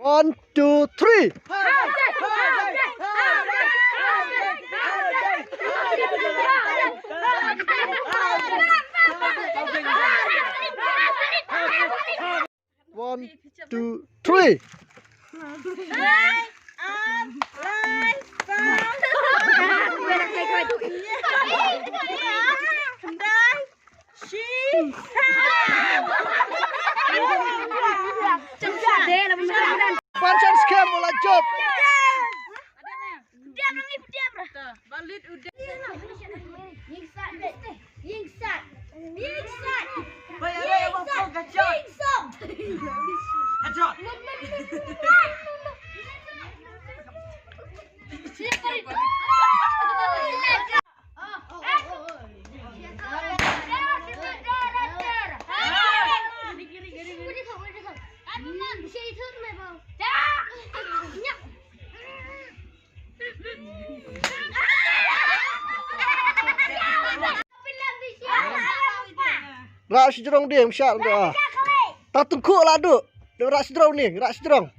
1, 2, 3. One, two, three. Pancen scam mulai job. Rak si jerong dia, msyak tu ah. Tak tengkuk lah duk. Rak si jerong ni, rak si jerong.